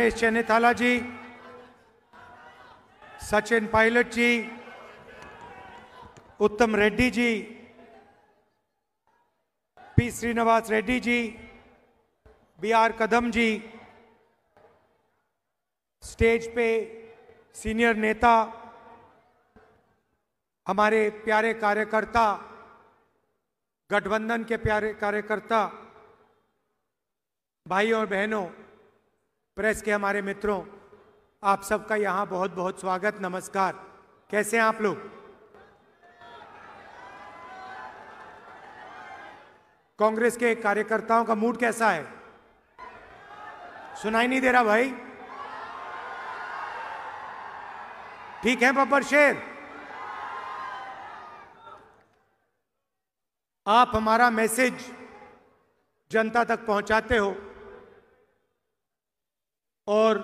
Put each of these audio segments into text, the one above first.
Ramesh Chennithala ji, Sachin Pilot ji, Uttam Reddy ji, P Srinivas Reddy ji, B R Kadam ji, stage पे senior नेता, हमारे प्यारे कार्यकर्ता, गठबंधन के प्यारे कार्यकर्ता, भाई और बहनों, प्रेस के हमारे मित्रों, आप सबका यहां बहुत बहुत स्वागत, नमस्कार। कैसे हैं आप लोग? कांग्रेस के कार्यकर्ताओं का मूड कैसा है? सुनाई नहीं दे रहा भाई? ठीक है बब्बर शेर? आप हमारा मैसेज जनता तक पहुंचाते हो और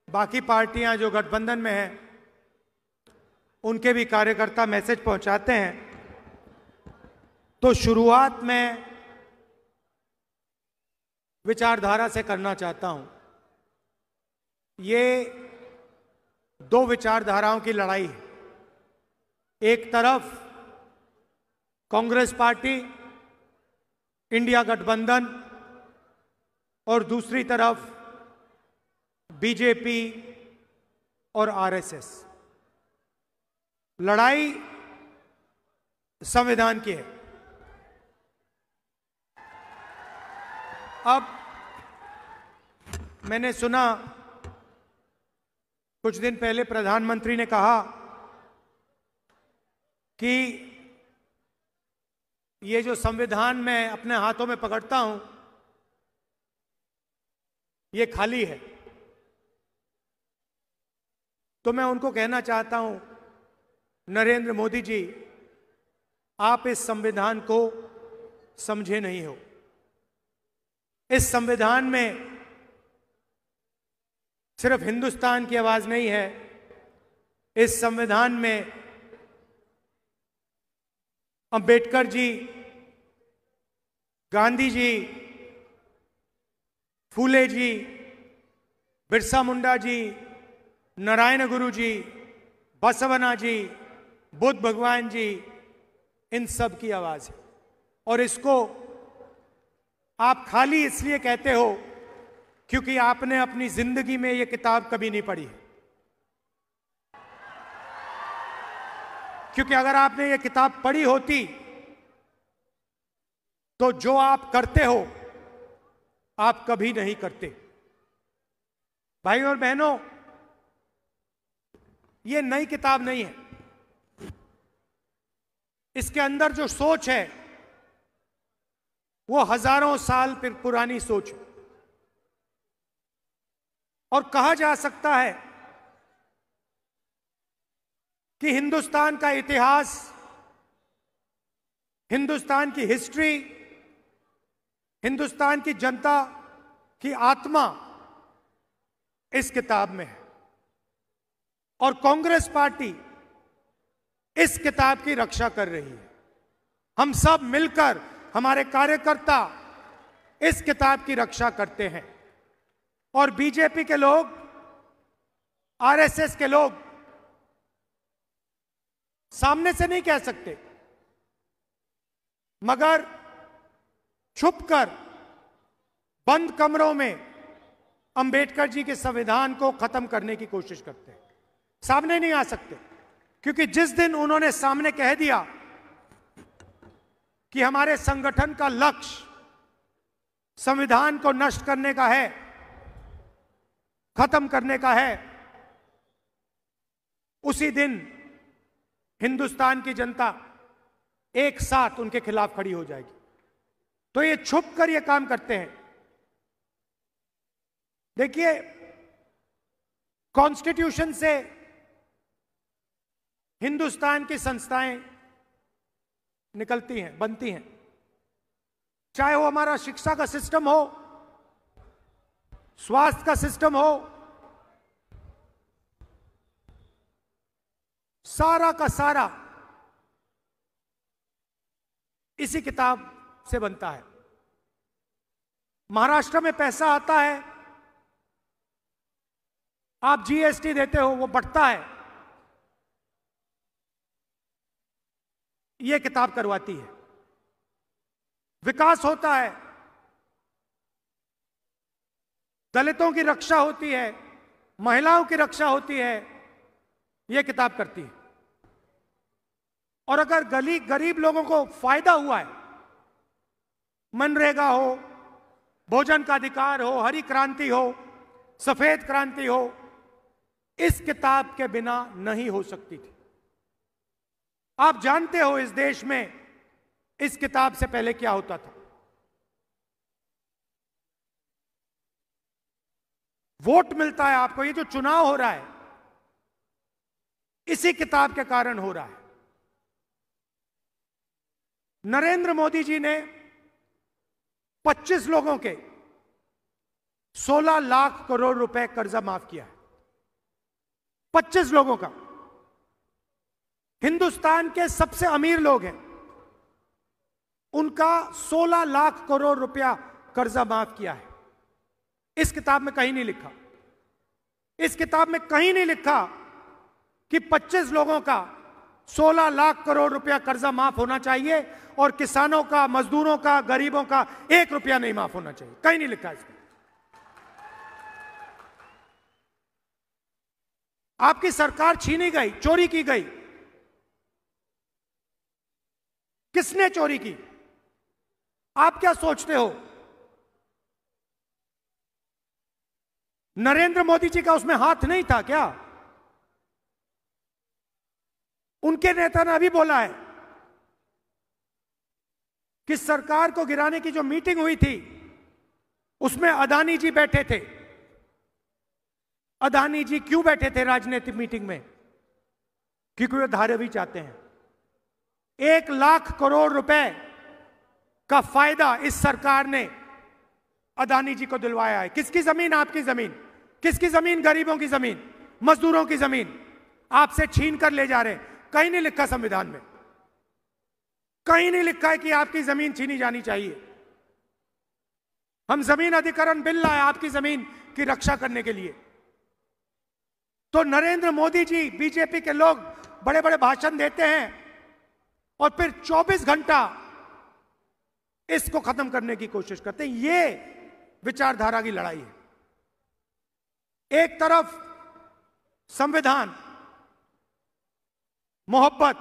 बाकी पार्टियां जो गठबंधन में हैं उनके भी कार्यकर्ता मैसेज पहुंचाते हैं। तो शुरुआत में विचारधारा से करना चाहता हूं। ये दो विचारधाराओं की लड़ाई है। एक तरफ कांग्रेस पार्टी, इंडिया गठबंधन, और दूसरी तरफ बीजेपी और आरएसएस। लड़ाई संविधान की है। अब मैंने सुना कुछ दिन पहले प्रधानमंत्री ने कहा कि ये जो संविधान मैं अपने हाथों में पकड़ता हूं ये खाली है। तो मैं उनको कहना चाहता हूं, नरेंद्र मोदी जी, आप इस संविधान को समझे नहीं हो। इस संविधान में सिर्फ हिंदुस्तान की आवाज नहीं है, इस संविधान में अंबेडकर जी, गांधी जी, फूले जी, बिरसा मुंडा जी, नारायण गुरु जी, बसवना जी, बुद्ध भगवान जी, इन सब की आवाज है। और इसको आप खाली इसलिए कहते हो क्योंकि आपने अपनी जिंदगी में यह किताब कभी नहीं पढ़ी। क्योंकि अगर आपने ये किताब पढ़ी होती तो जो आप करते हो आप कभी नहीं करते। भाई और बहनों, ये नई किताब नहीं है। इसके अंदर जो सोच है वो हजारों साल फिर पुरानी सोच है। और कहा जा सकता है कि हिंदुस्तान का इतिहास, हिंदुस्तान की हिस्ट्री, हिंदुस्तान की जनता की आत्मा इस किताब में है। और कांग्रेस पार्टी इस किताब की रक्षा कर रही है। हम सब मिलकर, हमारे कार्यकर्ता इस किताब की रक्षा करते हैं। और बीजेपी के लोग, आरएसएस के लोग सामने से नहीं कह सकते, मगर छुपकर बंद कमरों में अंबेडकर जी के संविधान को खत्म करने की कोशिश करते हैं। सामने नहीं आ सकते, क्योंकि जिस दिन उन्होंने सामने कह दिया कि हमारे संगठन का लक्ष्य संविधान को नष्ट करने का है, खत्म करने का है, उसी दिन हिंदुस्तान की जनता एक साथ उनके खिलाफ खड़ी हो जाएगी। तो ये छुप कर ये काम करते हैं। देखिए, कॉन्स्टिट्यूशन से हिंदुस्तान की संस्थाएं निकलती हैं, बनती हैं। चाहे वो हमारा शिक्षा का सिस्टम हो, स्वास्थ्य का सिस्टम हो, सारा का सारा इसी किताब से बनता है। महाराष्ट्र में पैसा आता है आप जीएसटी देते हो, वो बढ़ता है, ये किताब करवाती है। विकास होता है, दलितों की रक्षा होती है, महिलाओं की रक्षा होती है, यह किताब करती है। और अगर गरीब लोगों को फायदा हुआ है, मनरेगा हो, भोजन का अधिकार हो, हरी क्रांति हो, सफेद क्रांति हो, इस किताब के बिना नहीं हो सकती थी। आप जानते हो इस देश में इस किताब से पहले क्या होता था। वोट मिलता है आपको, ये जो चुनाव हो रहा है इसी किताब के कारण हो रहा है। नरेंद्र मोदी जी ने 25 लोगों के 16 लाख करोड़ रुपए कर्जा माफ किया है। 25 लोगों का। हिंदुस्तान के सबसे अमीर लोग हैं, उनका 16 लाख करोड़ रुपया कर्जा माफ किया है। इस किताब में कहीं नहीं लिखा, इस किताब में कहीं नहीं लिखा कि 25 लोगों का 16 लाख करोड़ रुपया कर्जा माफ होना चाहिए और किसानों का, मजदूरों का, गरीबों का 1 रुपया नहीं माफ होना चाहिए। कहीं नहीं लिखा इसमें। आपकी सरकार छीनी गई, चोरी की गई। किसने चोरी की? आप क्या सोचते हो? नरेंद्र मोदी जी का उसमें हाथ नहीं था क्या? उनके नेता ने अभी बोला है कि सरकार को गिराने की जो मीटिंग हुई थी उसमें अदानी जी बैठे थे। अदानी जी क्यों बैठे थे राजनीतिक मीटिंग में? क्योंकि वे धारावी चाहते हैं। 1 लाख करोड़ रुपए का फायदा इस सरकार ने अदानी जी को दिलवाया है। किसकी जमीन? आपकी जमीन। किसकी जमीन? गरीबों की जमीन, मजदूरों की जमीन आपसे छीन कर ले जा रहे हैं। कहीं नहीं लिखा संविधान में, कहीं नहीं लिखा है कि आपकी जमीन छीनी जानी चाहिए। हम जमीन अधिकरण बिल लाए आपकी जमीन की रक्षा करने के लिए। तो नरेंद्र मोदी जी, बीजेपी के लोग बड़े बड़े भाषण देते हैं और फिर 24 घंटा इसको खत्म करने की कोशिश करते हैं। ये विचारधारा की लड़ाई है। एक तरफ संविधान, मोहब्बत,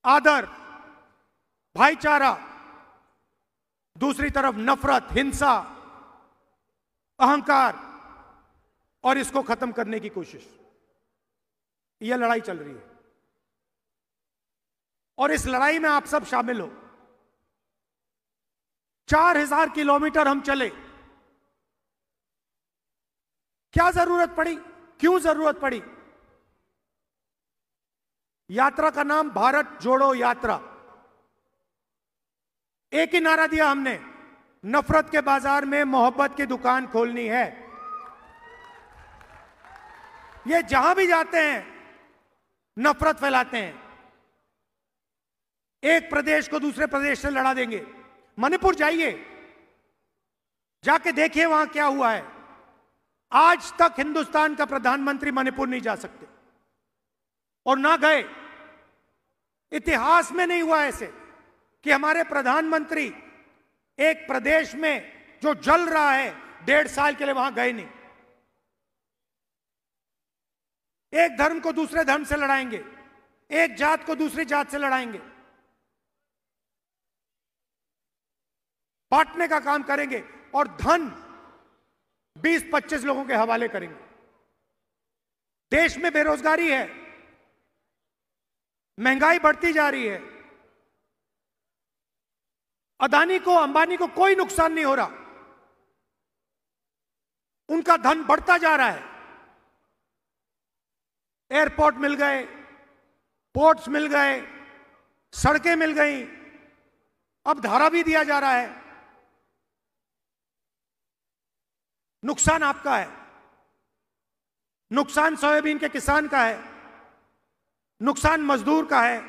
आदर, भाईचारा, दूसरी तरफ नफरत, हिंसा, अहंकार और इसको खत्म करने की कोशिश। यह लड़ाई चल रही है और इस लड़ाई में आप सब शामिल हो। 4000 किलोमीटर हम चले। क्या जरूरत पड़ी? क्यों जरूरत पड़ी? यात्रा का नाम भारत जोड़ो यात्रा। एक ही नारा दिया हमने, नफरत के बाजार में मोहब्बत की दुकान खोलनी है। ये जहां भी जाते हैं नफरत फैलाते हैं। एक प्रदेश को दूसरे प्रदेश से लड़ा देंगे। मणिपुर जाइए, जाके देखिए वहां क्या हुआ है। आज तक हिंदुस्तान का प्रधानमंत्री मणिपुर नहीं जा सकते और ना गए। इतिहास में नहीं हुआ ऐसे कि हमारे प्रधानमंत्री एक प्रदेश में जो जल रहा है 1.5 साल के लिए वहां गए नहीं। एक धर्म को दूसरे धर्म से लड़ाएंगे, एक जात को दूसरी जात से लड़ाएंगे, बांटने का काम करेंगे और धन 20-25 लोगों के हवाले करेंगे। देश में बेरोजगारी है, महंगाई बढ़ती जा रही है। अदानी को, अंबानी को कोई नुकसान नहीं हो रहा, उनका धन बढ़ता जा रहा है। एयरपोर्ट मिल गए, पोर्ट्स मिल गए, सड़कें मिल गई, अब धारा भी दिया जा रहा है। नुकसान आपका है, नुकसान सोयाबीन के किसान का है, नुकसान मजदूर का है,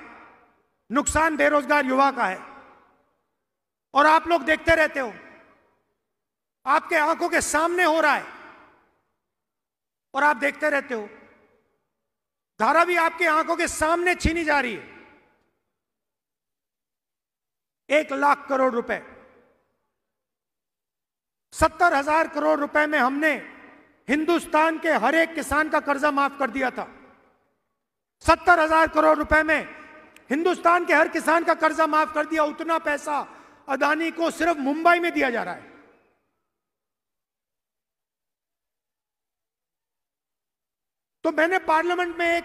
नुकसान बेरोजगार युवा का है। और आप लोग देखते रहते हो, आपके आंखों के सामने हो रहा है। और आप देखते रहते हो। धारावी आपके आंखों के सामने छीनी जा रही है। 1,00,000 करोड़ रुपए, 70,000 करोड़ रुपए में हमने हिंदुस्तान के हर एक किसान का कर्जा माफ कर दिया था। 70,000 करोड़ रुपए में हिंदुस्तान के हर किसान का कर्जा माफ कर दिया। उतना पैसा अदानी को सिर्फ मुंबई में दिया जा रहा है। तो मैंने पार्लियामेंट में एक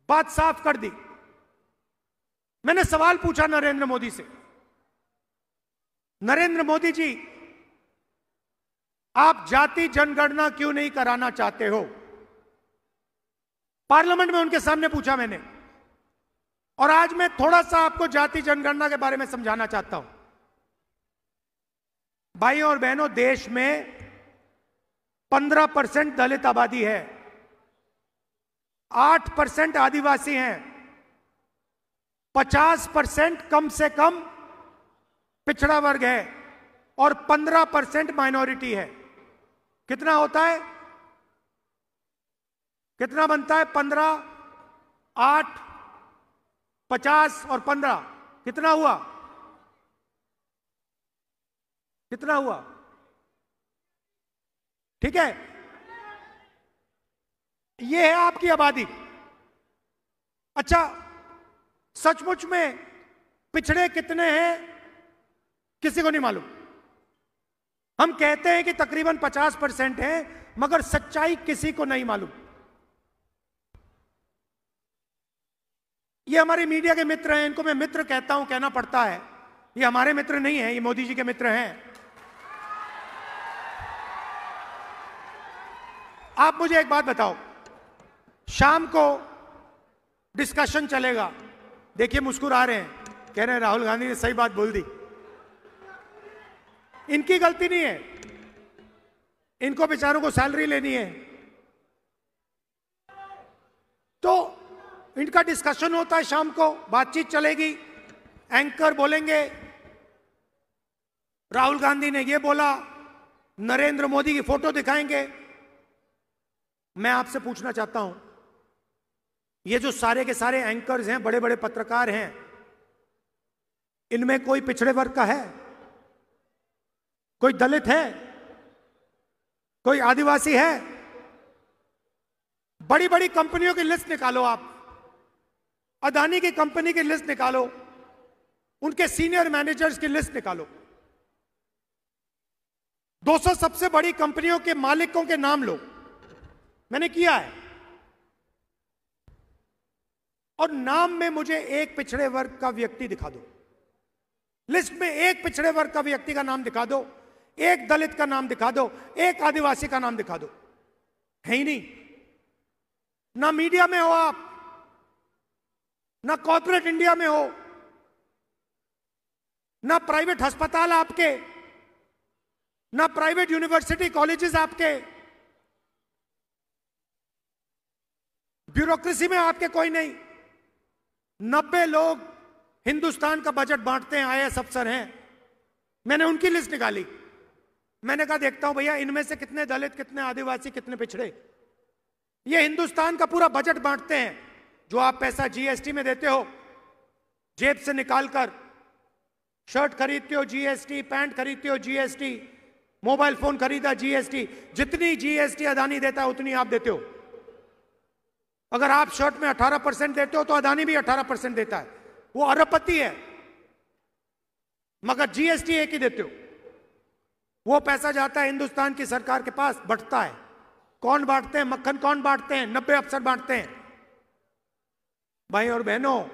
बात साफ कर दी। मैंने सवाल पूछा नरेंद्र मोदी से, नरेंद्र मोदी जी, आप जाति जनगणना क्यों नहीं कराना चाहते हो? पार्लियामेंट में उनके सामने पूछा मैंने। और आज मैं थोड़ा सा आपको जाति जनगणना के बारे में समझाना चाहता हूं। भाइयों और बहनों, देश में 15% दलित आबादी है, 8% आदिवासी हैं, 50% कम से कम पिछड़ा वर्ग है और 15% माइनॉरिटी है। कितना होता है? कितना बनता है? 15, 8, 50 और 15 कितना हुआ? कितना हुआ? ठीक है, ये है आपकी आबादी। अच्छा, सचमुच में पिछड़े कितने हैं किसी को नहीं मालूम। हम कहते हैं कि तकरीबन 50% है, मगर सच्चाई किसी को नहीं मालूम। ये हमारे मीडिया के मित्र हैं, इनको मैं मित्र कहता हूं, कहना पड़ता है। ये हमारे मित्र नहीं हैं, ये मोदी जी के मित्र हैं। आप मुझे एक बात बताओ, शाम को डिस्कशन चलेगा। देखिए मुस्कुरा रहे हैं, कह रहे हैं राहुल गांधी ने सही बात बोल दी। इनकी गलती नहीं है, इनको बेचारों को सैलरी लेनी है। तो इनका डिस्कशन होता है शाम को, बातचीत चलेगी, एंकर बोलेंगे राहुल गांधी ने ये बोला, नरेंद्र मोदी की फोटो दिखाएंगे। मैं आपसे पूछना चाहता हूं, ये जो सारे के सारे एंकर्स हैं, बड़े बड़े पत्रकार हैं, इनमें कोई पिछड़े वर्ग का है? कोई दलित है? कोई आदिवासी है? बड़ी बड़ी कंपनियों की लिस्ट निकालो आप, अदानी की कंपनी की लिस्ट निकालो, उनके सीनियर मैनेजर्स की लिस्ट निकालो, 200 सबसे बड़ी कंपनियों के मालिकों के नाम लो। मैंने किया है। और नाम में मुझे एक पिछड़े वर्ग का व्यक्ति दिखा दो, लिस्ट में एक पिछड़े वर्ग का व्यक्ति का नाम दिखा दो, एक दलित का नाम दिखा दो, एक आदिवासी का नाम दिखा दो। है ही नहीं। ना मीडिया में हो आप, ना कॉर्पोरेट इंडिया में हो, ना प्राइवेट अस्पताल आपके, ना प्राइवेट यूनिवर्सिटी कॉलेजेस आपके, ब्यूरोक्रेसी में आपके कोई नहीं। 90 लोग हिंदुस्तान का बजट बांटते हैं, आईएएस अफसर हैं। मैंने उनकी लिस्ट निकाली। मैंने कहा देखता हूं भैया इनमें से कितने दलित, कितने आदिवासी, कितने पिछड़े। ये हिंदुस्तान का पूरा बजट बांटते हैं। जो आप पैसा जीएसटी में देते हो, जेब से निकालकर शर्ट खरीदते हो जीएसटी, पैंट खरीदते हो जीएसटी, मोबाइल फोन खरीदा जीएसटी, जितनी जीएसटी अदानी देता है उतनी आप देते हो। अगर आप शर्ट में 18% देते हो तो अदानी भी 18% देता है। वो अरबपति है, मगर जीएसटी एक ही देते हो। वो पैसा जाता है हिंदुस्तान की सरकार के पास, बंटता है। कौन बांटते हैं? मक्खन कौन बांटते हैं? 90 अफसर बांटते हैं। भाई और बहनों,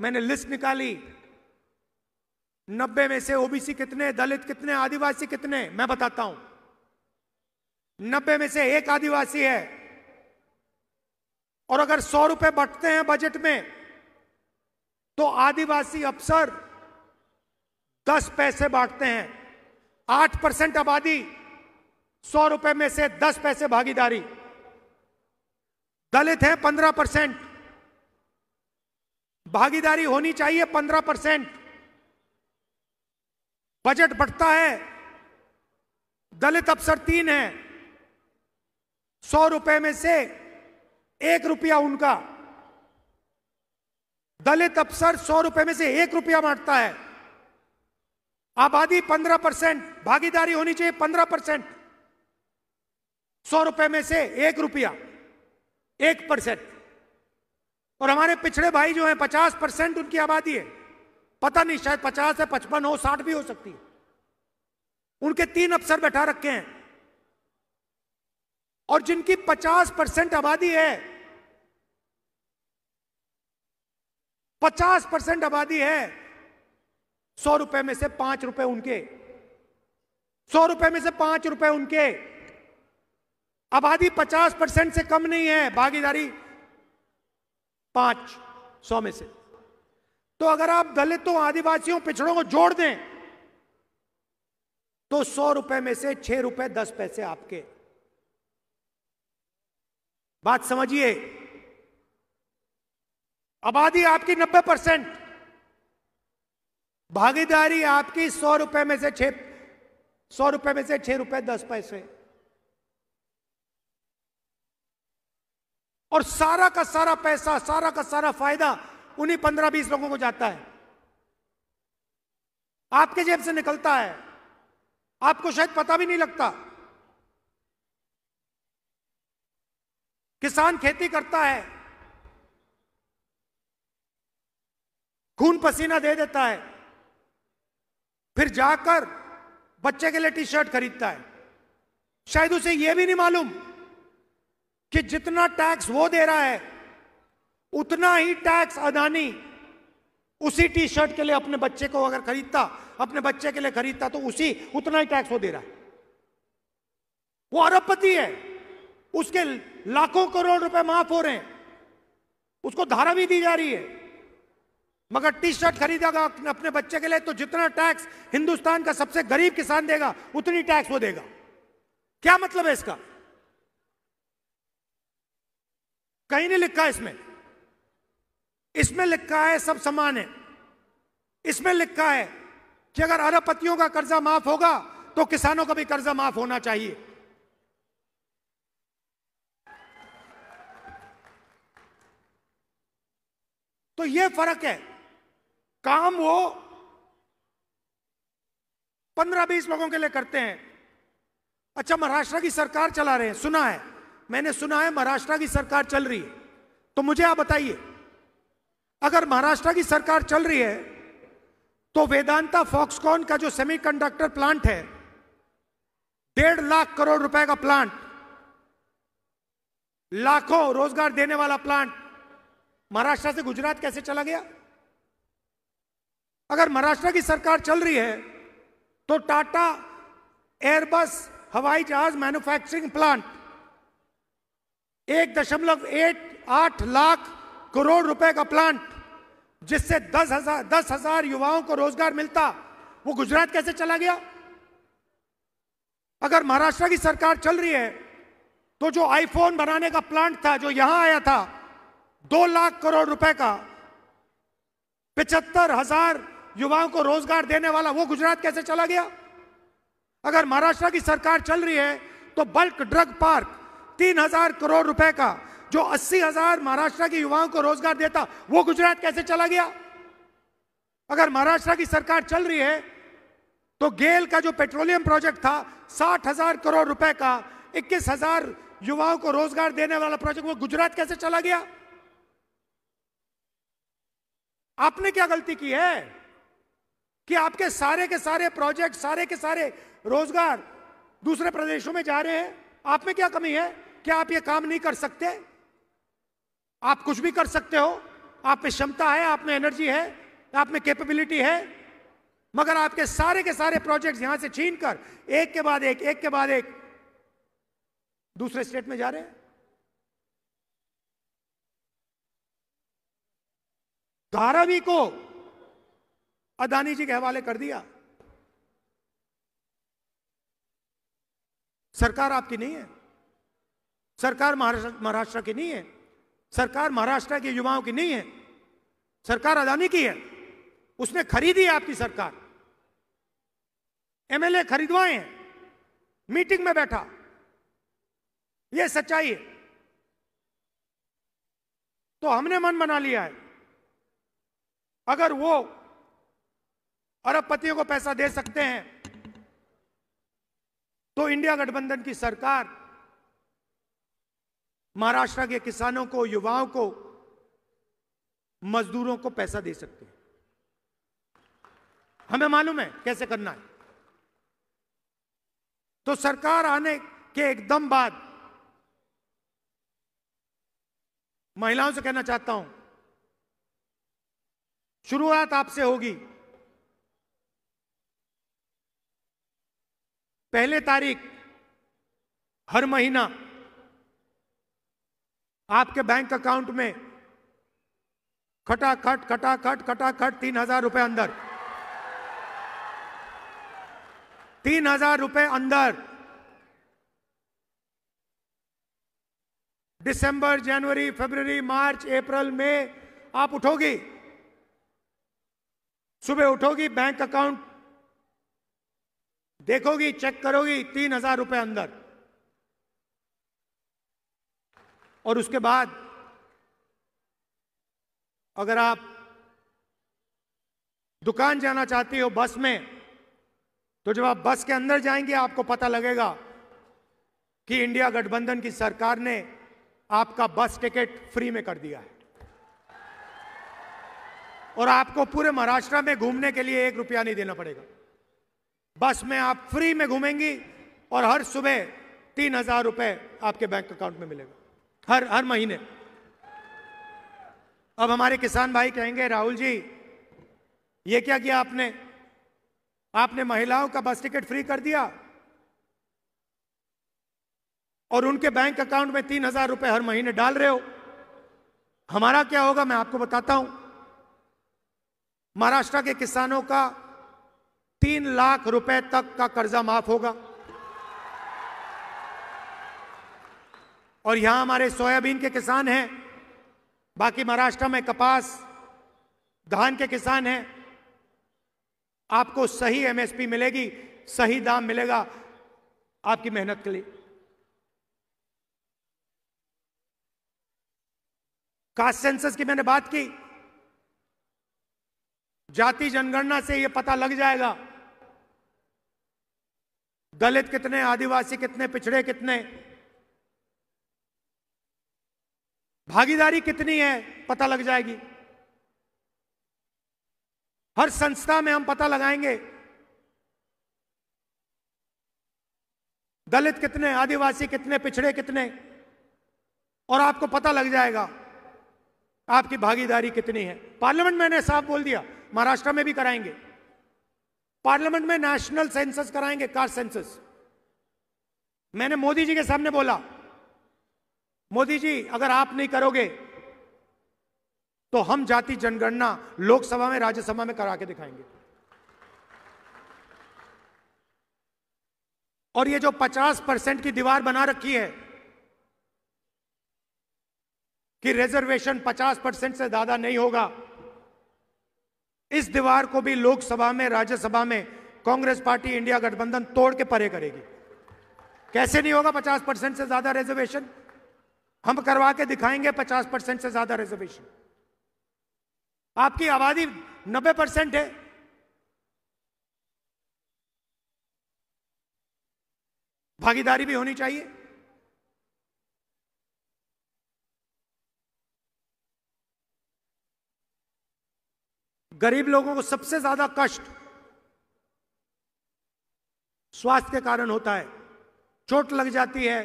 मैंने लिस्ट निकाली। 90 में से ओबीसी कितने, दलित कितने, आदिवासी कितने, मैं बताता हूं। 90 में से एक आदिवासी है। और अगर 100 रुपए बंटते हैं बजट में, तो आदिवासी अफसर 10 पैसे बांटते हैं। 8% आबादी, 100 रुपए में से 10 पैसे भागीदारी। दलित है 15%, भागीदारी होनी चाहिए 15%। बजट बढ़ता है, दलित अफसर 3 हैं, 100 रुपए में से 1 रुपया उनका, दलित अफसर 100 रुपए में से 1 रुपया बांटता है। आबादी 15%, भागीदारी होनी चाहिए 15%। 100 रुपए में से 1 रुपया, 1%। और हमारे पिछड़े भाई जो हैं 50% उनकी आबादी है, पता नहीं शायद 50 है, 55 हो, 60 भी हो सकती है। उनके 3 अफसर बैठा रखे हैं। और जिनकी 50% आबादी है, 50% आबादी है, 100 रुपए में से 5 रुपए उनके, 100 रुपए में से 5 रुपए उनके। आबादी 50% से कम नहीं है, भागीदारी 5, 100 में से। तो अगर आप दलितों, आदिवासियों, पिछड़ों को जोड़ दें तो 100 रुपए में से 6 रुपए 10 पैसे आपके। बात समझिए, आबादी आपकी 90%, भागीदारी आपकी 100 रुपए में से 6 रुपए 10 पैसे। और सारा का सारा पैसा, सारा का सारा फायदा उन्हीं 15-20 लोगों को जाता है, आपके जेब से निकलता है, आपको शायद पता भी नहीं लगता। किसान खेती करता है, खून पसीना दे देता है, फिर जाकर बच्चे के लिए टी शर्ट खरीदता है। शायद उसे यह भी नहीं मालूम कि जितना टैक्स वो दे रहा है उतना ही टैक्स अदानी उसी टी शर्ट के लिए अपने बच्चे को अगर खरीदता, अपने बच्चे के लिए खरीदता तो उतना ही टैक्स वो दे रहा है। वो अरबपति है, उसके लाखों करोड़ रुपए माफ हो रहे हैं, उसको धारा भी दी जा रही है, मगर टी शर्ट खरीदेगा अपने बच्चे के लिए तो जितना टैक्स हिंदुस्तान का सबसे गरीब किसान देगा उतनी टैक्स वो देगा। क्या मतलब है इसका? कहीं नहीं लिखा है इसमें लिखा है सब समान है। इसमें लिखा है कि अगर अरबपतियों का कर्जा माफ होगा तो किसानों का भी कर्जा माफ होना चाहिए। तो यह फर्क है। काम वो 15-20 लोगों के लिए करते हैं। अच्छा, महाराष्ट्र की सरकार चला रहे हैं, सुना है, मैंने सुना है महाराष्ट्र की सरकार चल रही है। तो मुझे आप बताइए, अगर महाराष्ट्र की सरकार चल रही है तो वेदांता फॉक्सकॉन का जो सेमीकंडक्टर प्लांट है, 1.5 लाख करोड़ रुपए का प्लांट, लाखों रोजगार देने वाला प्लांट, महाराष्ट्र से गुजरात कैसे चला गया? अगर महाराष्ट्र की सरकार चल रही है तो टाटा एयरबस हवाई जहाज मैन्युफैक्चरिंग प्लांट 1.8 लाख करोड़ रुपए का प्लांट, जिससे 10,000 युवाओं को रोजगार मिलता, वो गुजरात कैसे चला गया? अगर महाराष्ट्र की सरकार चल रही है तो जो आईफोन बनाने का प्लांट था जो यहां आया था 2 लाख करोड़ रुपए का, 75,000 युवाओं को रोजगार देने वाला, वो गुजरात कैसे चला गया? अगर महाराष्ट्र की सरकार चल रही है तो बल्क ड्रग पार्क 3,000 करोड़ रुपए का, जो 80,000 महाराष्ट्र के युवाओं को रोजगार देता, वो गुजरात कैसे चला गया? अगर महाराष्ट्र की सरकार चल रही है तो गेल का जो पेट्रोलियम प्रोजेक्ट था 60,000 करोड़ रुपए का, 21,000 युवाओं को रोजगार देने वाला प्रोजेक्ट, वो गुजरात कैसे चला गया? आपने क्या गलती की है कि आपके सारे के सारे प्रोजेक्ट, सारे के सारे रोजगार दूसरे प्रदेशों में जा रहे हैं? आप में क्या कमी है? क्या आप ये काम नहीं कर सकते? आप कुछ भी कर सकते हो, आप में क्षमता है, आप में एनर्जी है, आप में कैपेबिलिटी है, मगर आपके सारे के सारे प्रोजेक्ट्स यहां से छीनकर एक के बाद एक दूसरे स्टेट में जा रहे हैं। धारावी को अदानी जी के हवाले कर दिया। सरकार आपकी नहीं है, सरकार महाराष्ट्र की नहीं है, सरकार महाराष्ट्र के युवाओं की नहीं है, सरकार अदानी की है। उसने खरीदी है आपकी सरकार, एमएलए खरीदवाए हैं, मीटिंग में बैठा, यह सच्चाई है। तो हमने मन बना लिया है, अगर वो अरबपतियों को पैसा दे सकते हैं तो इंडिया गठबंधन की सरकार महाराष्ट्र के किसानों को, युवाओं को, मजदूरों को पैसा दे सकती है। हमें मालूम है कैसे करना है। तो सरकार आने के एकदम बाद महिलाओं से कहना चाहता हूं, शुरुआत आपसे होगी। पहले तारीख हर महीना आपके बैंक अकाउंट में खटाखट खटाखट खटाखट 3,000 रुपए अंदर, 3,000 रुपए अंदर। दिसंबर, जनवरी, फरवरी, मार्च, अप्रैल में आप उठोगी, सुबह उठोगी, बैंक अकाउंट देखोगी, चेक करोगी, 3,000 रुपए अंदर। और उसके बाद अगर आप दुकान जाना चाहती हो बस में, तो जब आप बस के अंदर जाएंगे आपको पता लगेगा कि इंडिया गठबंधन की सरकार ने आपका बस टिकट फ्री में कर दिया है और आपको पूरे महाराष्ट्र में घूमने के लिए 1 रुपया नहीं देना पड़ेगा। बस में आप फ्री में घूमेंगी और हर सुबह 3,000 रुपए आपके बैंक अकाउंट में मिलेगा हर महीने। अब हमारे किसान भाई कहेंगे, राहुल जी ये क्या किया आपने? आपने महिलाओं का बस टिकट फ्री कर दिया और उनके बैंक अकाउंट में 3,000 रुपए हर महीने डाल रहे हो। हमारा क्या होगा मैं आपको बताता हूं। महाराष्ट्र के किसानों का 3 लाख रुपए तक का कर्जा माफ होगा और यहां हमारे सोयाबीन के किसान हैं, बाकी महाराष्ट्र में कपास, धान के किसान हैं। आपको सही एमएसपी मिलेगी, सही दाम मिलेगा आपकी मेहनत के लिए। कास्ट सेंसस की मैंने बात की, जाति जनगणना से यह पता लग जाएगा दलित कितने, आदिवासी कितने, पिछड़े कितने, भागीदारी कितनी है पता लग जाएगी। हर संस्था में हम पता लगाएंगे दलित कितने, आदिवासी कितने, पिछड़े कितने, और आपको पता लग जाएगा आपकी भागीदारी कितनी है। पार्लियामेंट में मैंने साफ बोल दिया, महाराष्ट्र में भी कराएंगे। पार्लियामेंट में नेशनल सेंसस कराएंगे, कास्ट सेंसस। मैंने मोदी जी के सामने बोला, मोदी जी अगर आप नहीं करोगे तो हम जाति जनगणना लोकसभा में, राज्यसभा में करा के दिखाएंगे। और ये जो 50% की दीवार बना रखी है कि रिजर्वेशन 50% से ज्यादा नहीं होगा, इस दीवार को भी लोकसभा में, राज्यसभा में कांग्रेस पार्टी, इंडिया गठबंधन तोड़ के परे करेगी। कैसे नहीं होगा 50% से ज्यादा रिजर्वेशन? हम करवा के दिखाएंगे 50% से ज्यादा रिजर्वेशन। आपकी आबादी 90% है, भागीदारी भी होनी चाहिए। गरीब लोगों को सबसे ज्यादा कष्ट स्वास्थ्य के कारण होता है। चोट लग जाती है,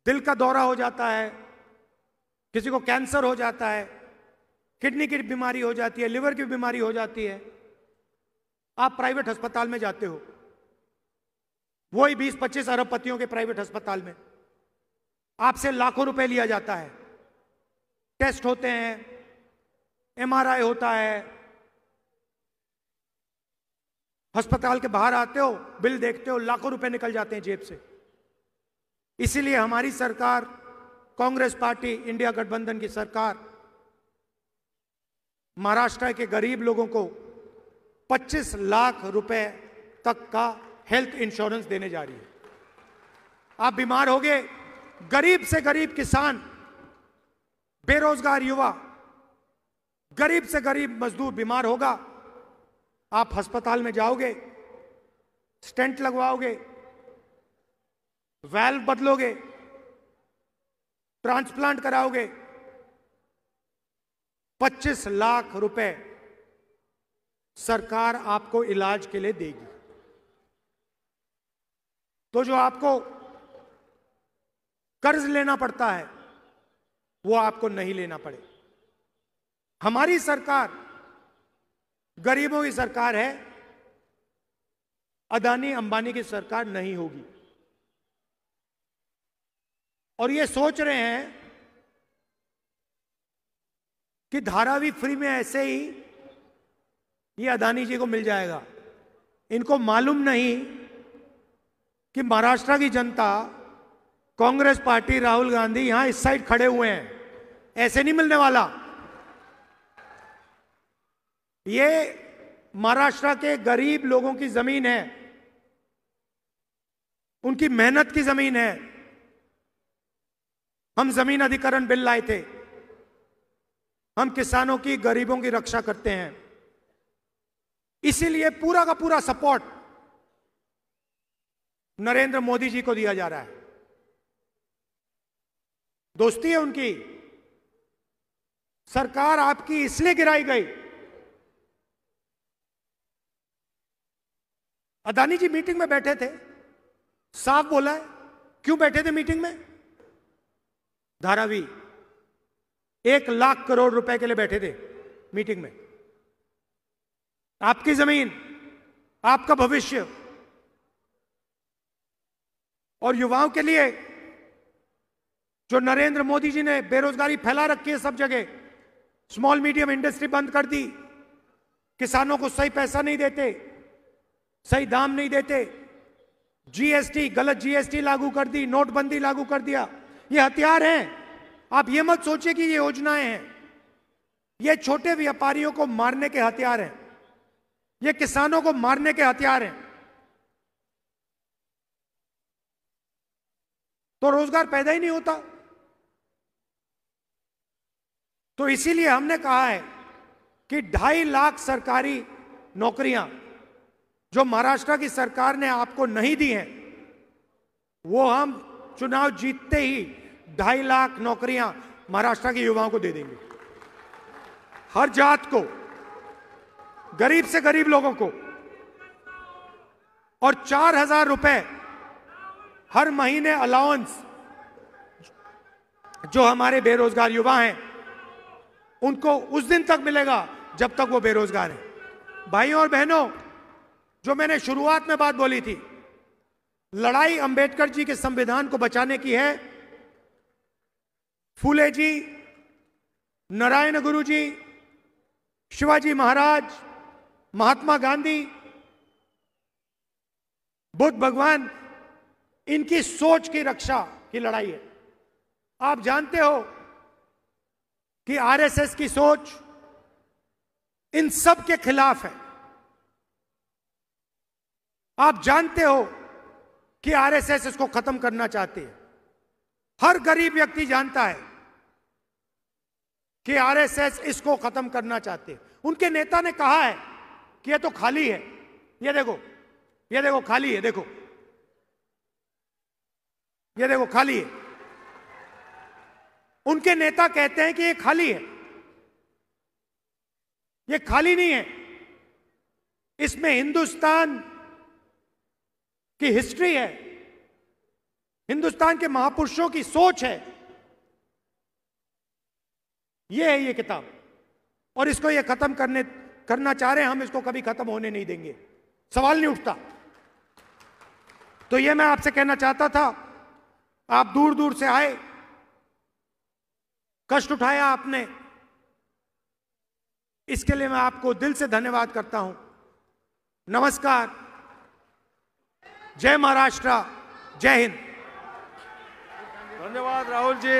दिल का दौरा हो जाता है, किसी को कैंसर हो जाता है, किडनी की बीमारी हो जाती है, लिवर की बीमारी हो जाती है। आप प्राइवेट अस्पताल में जाते हो, वही 20-25 अरबपतियों के प्राइवेट अस्पताल में आपसे लाखों रुपए लिया जाता है। टेस्ट होते हैं, एमआरआई होता है, अस्पताल के बाहर आते हो, बिल देखते हो, लाखों रुपए निकल जाते हैं जेब से। इसीलिए हमारी सरकार, कांग्रेस पार्टी, इंडिया गठबंधन की सरकार महाराष्ट्र के गरीब लोगों को 25 लाख रुपए तक का हेल्थ इंश्योरेंस देने जा रही है। आप बीमार हो गए गरीब से गरीब किसान, बेरोजगार युवा, गरीब से गरीब मजदूर बीमार होगा, आप अस्पताल में जाओगे, स्टेंट लगवाओगे, वाल्व बदलोगे, ट्रांसप्लांट कराओगे, 25 लाख रुपए सरकार आपको इलाज के लिए देगी। तो जो आपको कर्ज लेना पड़ता है वो आपको नहीं लेना पड़े। हमारी सरकार गरीबों की सरकार है, अदानी अंबानी की सरकार नहीं होगी। और ये सोच रहे हैं कि धारावी फ्री में ऐसे ही ये अदानी जी को मिल जाएगा। इनको मालूम नहीं कि महाराष्ट्र की जनता, कांग्रेस पार्टी, राहुल गांधी यहां इस साइड खड़े हुए हैं, ऐसे नहीं मिलने वाला। ये महाराष्ट्र के गरीब लोगों की जमीन है, उनकी मेहनत की जमीन है। हम जमीन अधिग्रहण बिल लाए थे, हम किसानों की, गरीबों की रक्षा करते हैं, इसीलिए पूरा का पूरा सपोर्ट नरेंद्र मोदी जी को दिया जा रहा है। दोस्ती है उनकी। सरकार आपकी इसलिए गिराई गई। अदानी जी मीटिंग में बैठे थे, साफ बोला है। क्यों बैठे थे मीटिंग में? धारावी 1 लाख करोड़ रुपए के लिए बैठे थे मीटिंग में। आपकी जमीन, आपका भविष्य और युवाओं के लिए जो नरेंद्र मोदी जी ने बेरोजगारी फैला रखी है सब जगह, स्मॉल मीडियम इंडस्ट्री बंद कर दी, किसानों को सही पैसा नहीं देते, सही दाम नहीं देते, जीएसटी, गलत जीएसटी लागू कर दी, नोटबंदी लागू कर दिया। ये हथियार हैं। आप ये मत सोचिए कि ये योजनाएं हैं। ये छोटे व्यापारियों को मारने के हथियार हैं, ये किसानों को मारने के हथियार हैं। तो रोजगार पैदा ही नहीं होता। तो इसीलिए हमने कहा है कि 2.5 लाख सरकारी नौकरियां जो महाराष्ट्र की सरकार ने आपको नहीं दी हैं, वो हम चुनाव जीतते ही 2.5 लाख नौकरियां महाराष्ट्र के युवाओं को दे देंगे। हर जात को, गरीब से गरीब लोगों को। और 4,000 रुपए हर महीने अलाउंस जो हमारे बेरोजगार युवा हैं उनको उस दिन तक मिलेगा जब तक वो बेरोजगार हैं। भाइयों और बहनों, जो मैंने शुरुआत में बात बोली थी, लड़ाई अंबेडकर जी के संविधान को बचाने की है। फूले जी, नारायण गुरु जी, शिवाजी महाराज, महात्मा गांधी, बुद्ध भगवान, इनकी सोच की रक्षा की लड़ाई है। आप जानते हो कि आरएसएस की सोच इन सब के खिलाफ है। आप जानते हो कि आरएसएस इसको खत्म करना चाहती है। हर गरीब व्यक्ति जानता है कि आरएसएस इसको खत्म करना चाहते हैं। उनके नेता ने कहा है कि ये तो खाली है, ये देखो, ये देखो खाली है, देखो, ये देखो खाली है। उनके नेता कहते हैं कि ये खाली है। ये खाली नहीं है, इसमें हिंदुस्तान की हिस्ट्री है, हिंदुस्तान के महापुरुषों की सोच है। ये है ये किताब, और इसको ये खत्म करना चाह रहे हैं। हम इसको कभी खत्म होने नहीं देंगे, सवाल नहीं उठता। तो ये मैं आपसे कहना चाहता था। आप दूर दूर से आए, कष्ट उठाया आपने, इसके लिए मैं आपको दिल से धन्यवाद करता हूं। नमस्कार, जय महाराष्ट्र, जय हिंद। धन्यवाद राहुल जी।